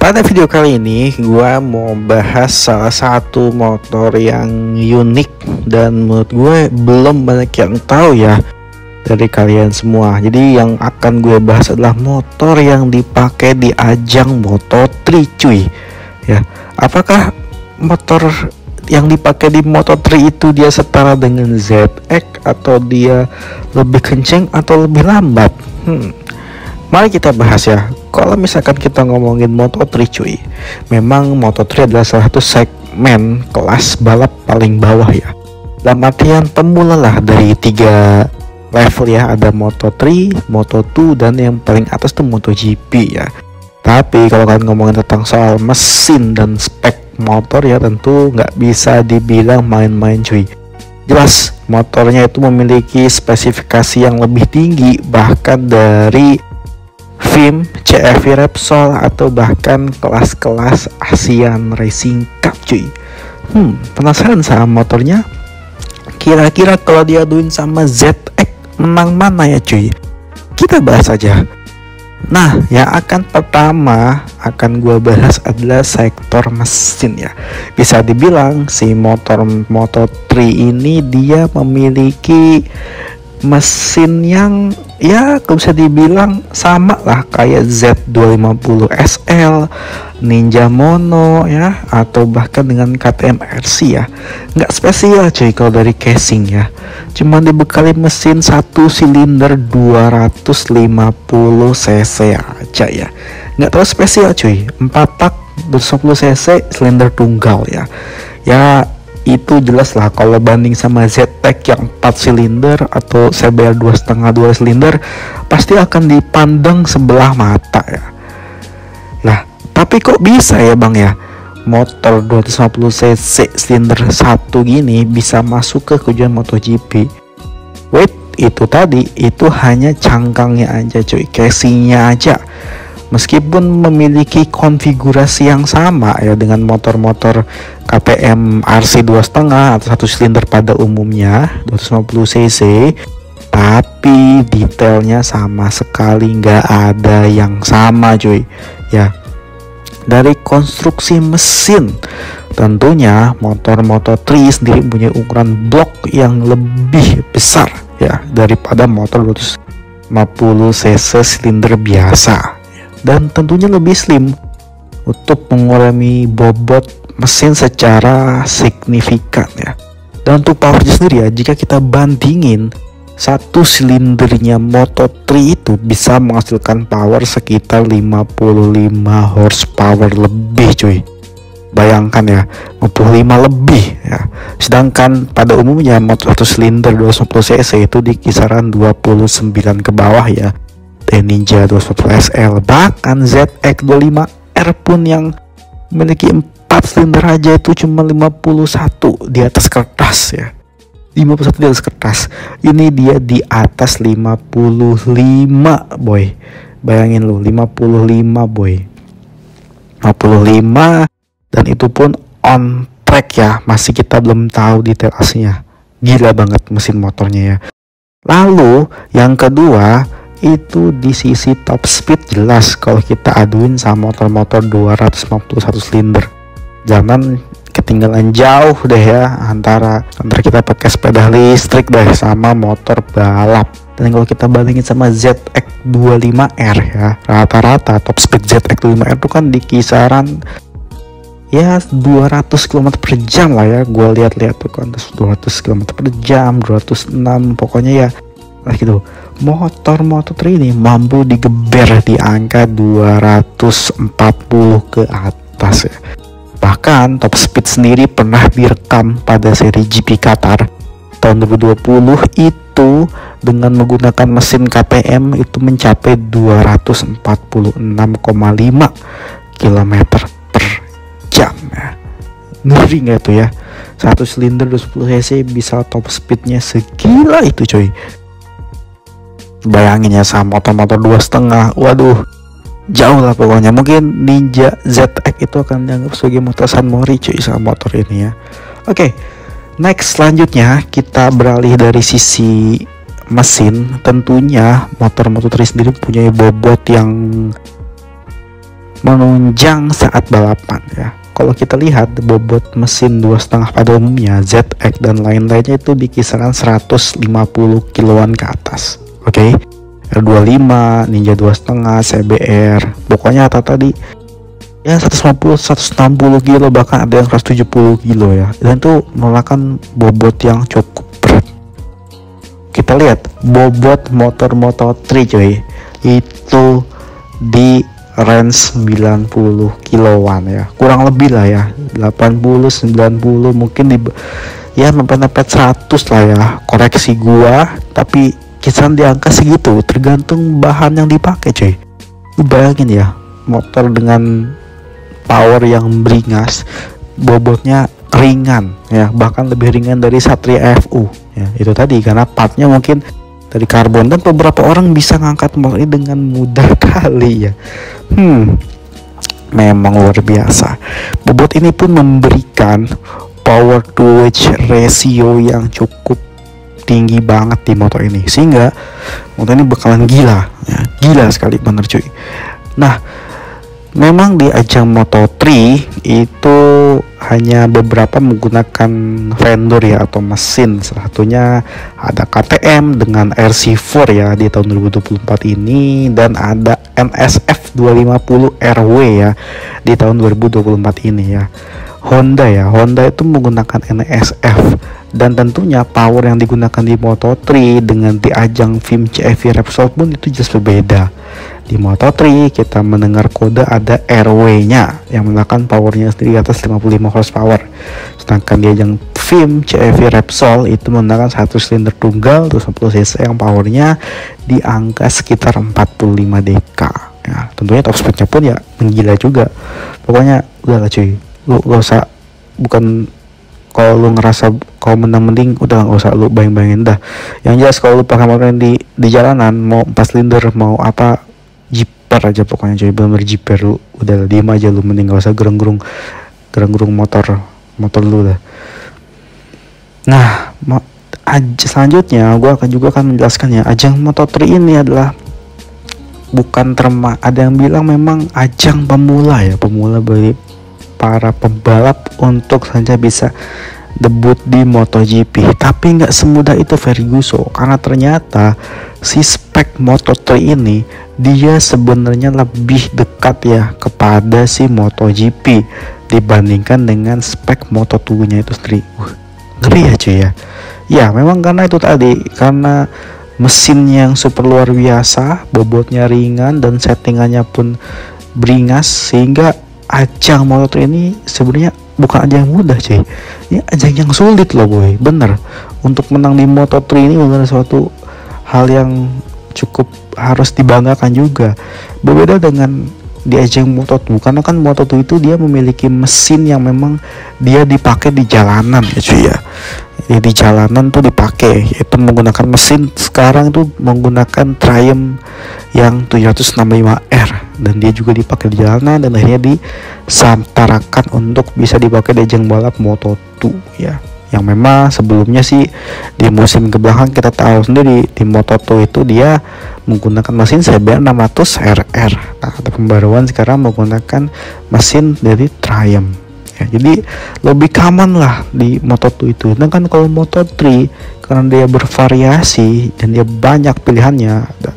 Pada video kali ini gua mau bahas salah satu motor yang unik dan menurut gue belum banyak yang tahu ya dari kalian semua. Jadi yang akan gue bahas adalah motor yang dipakai di ajang Moto3 cuy. Ya, apakah motor yang dipakai di Moto3 itu dia setara dengan ZX atau dia lebih kenceng atau lebih lambat? Mari kita bahas ya. Kalau misalkan kita ngomongin Moto3 cuy, memang Moto3 adalah salah satu segmen kelas balap paling bawah ya. Dalam artian pemula lah dari 3 level ya, ada Moto3, Moto2 dan yang paling atas tuh MotoGP ya. Tapi kalau kalian ngomongin tentang soal mesin dan spek motor ya, tentu nggak bisa dibilang main-main cuy. Jelas motornya itu memiliki spesifikasi yang lebih tinggi bahkan dari VIM, CFI Repsol atau bahkan kelas-kelas ASEAN Racing Cup cuy. Penasaran sama motornya? Kira-kira kalau diaduin sama ZX menang mana ya cuy? Kita bahas aja. Nah, yang pertama akan gua bahas adalah sektor mesin ya. Bisa dibilang si motor Moto3 ini dia memiliki mesin yang ya bisa dibilang sama lah kayak Z250 SL, Ninja Mono ya, atau bahkan dengan KTM RC ya. Nggak spesial cuy kalau dari casing ya, cuman dibekali mesin 1 silinder 250 cc aja ya. Nggak terlalu spesial cuy, 4 tak 250 cc silinder tunggal ya. Ya itu jelas lah kalau banding sama ZX yang 4 silinder atau CBR 2,5 2 silinder pasti akan dipandang sebelah mata ya. Nah, tapi kok bisa ya bang ya motor 250 cc silinder 1 gini bisa masuk ke kejuaraan MotoGP? Wait, itu tadi itu hanya cangkangnya aja cuy, casingnya aja. Meskipun memiliki konfigurasi yang sama ya dengan motor-motor KTM RC 2,5 atau 1 silinder pada umumnya 250 cc, tapi detailnya sama sekali nggak ada yang sama cuy ya. Dari konstruksi mesin, tentunya motor Moto3 sendiri punya ukuran blok yang lebih besar ya daripada motor 250 cc silinder biasa, dan tentunya lebih slim untuk mengurangi bobot mesin secara signifikan ya. Dan untuk powernya sendiri ya, jika kita bandingin 1 silindernya Moto3 itu bisa menghasilkan power sekitar 55 horsepower lebih cuy. Bayangkan ya, 55 lebih ya. Sedangkan pada umumnya motor 1 silinder 250 cc itu di kisaran 29 ke bawah ya. Ninja 250 SL, bahkan ZX25R pun yang memiliki 4 silinder aja itu cuma 51 di atas kertas ya. 51 di atas kertas. Ini dia di atas 55 boy. Bayangin lu, 55 boy. 55 dan itu pun on track ya. Masih kita belum tahu detail aslinya. Gila banget mesin motornya ya. Lalu yang kedua itu di sisi top speed, jelas kalau kita aduin sama motor-motor 251 silinder jangan ketinggalan jauh deh ya antara kita pakai sepeda listrik deh sama motor balap. Dan kalau kita bandingin sama ZX25R ya, rata-rata top speed ZX25R itu kan di kisaran ya 200 km per jam lah ya. Gue lihat-lihat tuh kan 200 km per jam, 206 pokoknya ya. Nah gitu, motor Moto3 ini mampu digeber di angka 240 ke atas ya. Bahkan top speed sendiri pernah direkam pada seri GP Qatar tahun 2020 itu dengan menggunakan mesin KTM itu mencapai 246,5 km per jam ya. Ngeri nggak tuh ya, 1 silinder 210 cc bisa top speednya segila itu coy. Bayangin ya sama motor-motor 2,5, waduh jauh lah pokoknya. Mungkin Ninja ZX itu akan dianggap sebagai motor San Mori cuy sama motor ini ya. Oke, next selanjutnya kita beralih dari sisi mesin. Tentunya motor Moto3 sendiri punya bobot yang menunjang saat balapan ya. Kalau kita lihat bobot mesin 2,5 pada umumnya ZX dan lain-lainnya itu di kisaran 150 kiloan ke atas. Oke. R25, Ninja 2,5, CBR, pokoknya tadi ya 150-160 kilo, bahkan ada yang 170 kilo ya. Dan itu merupakan bobot yang cukup berat. Kita lihat bobot motor Moto3 coy, itu di range 90 kiloan ya, kurang lebih lah ya, 80-90 mungkin di ya mepet-mepet 100 lah ya, koreksi gua, tapi kisaran di angka segitu tergantung bahan yang dipakai coy. Lu bayangin ya, motor dengan power yang beringas, bobotnya ringan ya, bahkan lebih ringan dari Satria FU ya. Itu tadi karena partnya mungkin dari karbon, dan beberapa orang bisa ngangkat motor ini dengan mudah kali ya. Memang luar biasa. Bobot ini pun memberikan power to weight ratio yang cukup tinggi banget di motor ini, sehingga motor ini bakalan gila ya, gila sekali bener cuy. Nah, memang di ajang Moto3 itu hanya beberapa menggunakan vendor ya atau mesin, salah satunya ada KTM dengan RC4 ya di tahun 2024 ini, dan ada NSF 250 RW ya di tahun 2024 ini ya. Honda itu menggunakan NSF, dan tentunya power yang digunakan di Moto3 dengan di ajang FIM CFI Repsol pun itu jelas berbeda. Di Moto3 kita mendengar kode ada RW-nya yang menggunakan powernya sendiri atas 55 horsepower, sedangkan di ajang FIM CFI Repsol itu menggunakan 1 silinder tunggal 250 cc yang powernya di angka sekitar 45 dk ya. Tentunya top speednya pun ya menggila juga. Pokoknya udahlah cuy, lu gak usah, bukan kalau lu ngerasa kau menang, mending udah gak usah lu bayang-bayangin dah. Yang jelas kalau lu pakai motor di jalanan, mau 4 silinder mau apa, jiper aja pokoknya cuy, bener jiper, lu udah diem aja, lu mending gak usah gerung-gerung motor lu dah. Nah, selanjutnya gue akan menjelaskan ya, ajang Moto3 ini adalah bukan ada yang bilang memang ajang pemula ya, pemula bagi para pembalap untuk saja bisa debut di MotoGP. Tapi nggak semudah itu Ferguson, karena ternyata si spek Moto3 ini dia sebenarnya lebih dekat ya kepada si MotoGP dibandingkan dengan spek Moto2 nya itu sendiri. Ngeri ya cuy ya. Ya memang karena itu tadi, karena mesin yang super luar biasa, bobotnya ringan, dan settingannya pun beringas, sehingga ajang Moto3 ini sebenarnya bukan ajang yang mudah cuy, ini ajang yang sulit loh boy, bener. Untuk menang di Moto3 ini benar suatu hal yang cukup harus dibanggakan juga. Berbeda dengan di ajang Moto2, karena kan Moto2 itu dia memiliki mesin yang memang dia dipakai di jalanan ya cuy ya. Di jalanan tuh dipakai, yaitu menggunakan mesin sekarang itu menggunakan Triumph yang 765R, dan dia juga dipakai di jalanan dan akhirnya disantarakan untuk bisa dipakai di ajang balap Moto2 ya. Yang memang sebelumnya sih di musim kebelakang kita tahu sendiri di Moto2 itu dia menggunakan mesin CBR 600 RR. Nah, ada pembaruan sekarang menggunakan mesin dari Triumph. Ya, jadi lebih aman lah di Moto2 itu. Dan kan kalau Moto3 karena dia bervariasi dan dia banyak pilihannya, ada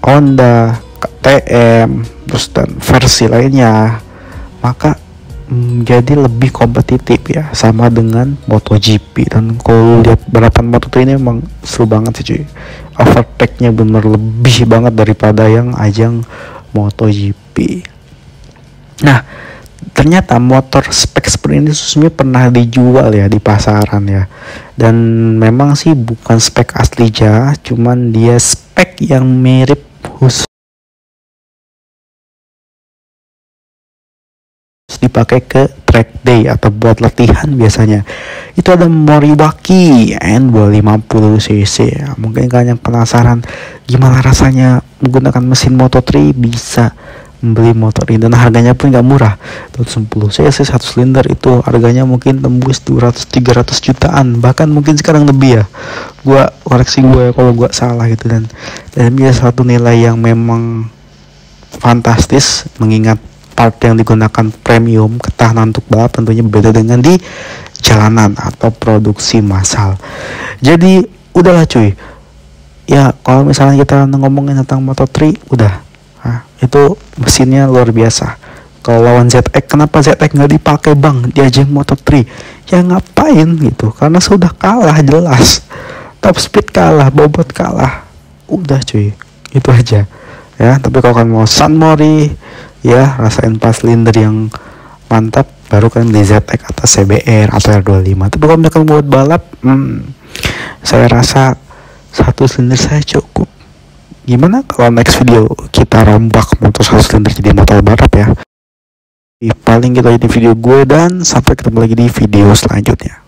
Honda, KTM, terus dan versi lainnya, maka jadi lebih kompetitif ya sama dengan MotoGP. Dan kalau lihat balapan Moto3 ini memang seru banget sih cuy, overtake-nya bener lebih banget daripada yang ajang MotoGP. Nah, ternyata motor spek seperti ini sebenarnya pernah dijual ya di pasaran ya, dan memang sih bukan spek asli aja, cuman dia spek yang mirip khusus dipakai ke track day atau buat latihan. Biasanya itu ada Moriwaki N250cc ya. Mungkin kalian yang penasaran gimana rasanya menggunakan mesin Moto3, bisa membeli motor ini, dan harganya pun nggak murah. 10 cc 1 silinder itu harganya mungkin tembus 200-300 jutaan, bahkan mungkin sekarang lebih ya. Gua koreksi gue kalau gua salah gitu. Dan dia satu nilai yang memang fantastis, mengingat part yang digunakan premium, ketahanan untuk balap tentunya berbeda dengan di jalanan atau produksi massal. Jadi udahlah cuy, ya kalau misalnya kita ngomongin tentang Moto3 udah, itu mesinnya luar biasa. Kalau lawan ZX, kenapa ZX nggak dipakai bang, diajeng Moto3? Ya ngapain gitu, karena sudah kalah jelas, top speed kalah, bobot kalah, udah cuy, itu aja ya. Tapi kalau kan mau San Mori ya, rasain 4 silinder yang mantap, baru kan di ZX atau CBR atau R25. Tapi kalau misalkan buat balap, saya rasa 1 silinder saya cukup. Gimana kalau next video kita rombak motor 1 silinder jadi motor balap ya? Paling gitu aja di video gue, dan sampai ketemu lagi di video selanjutnya.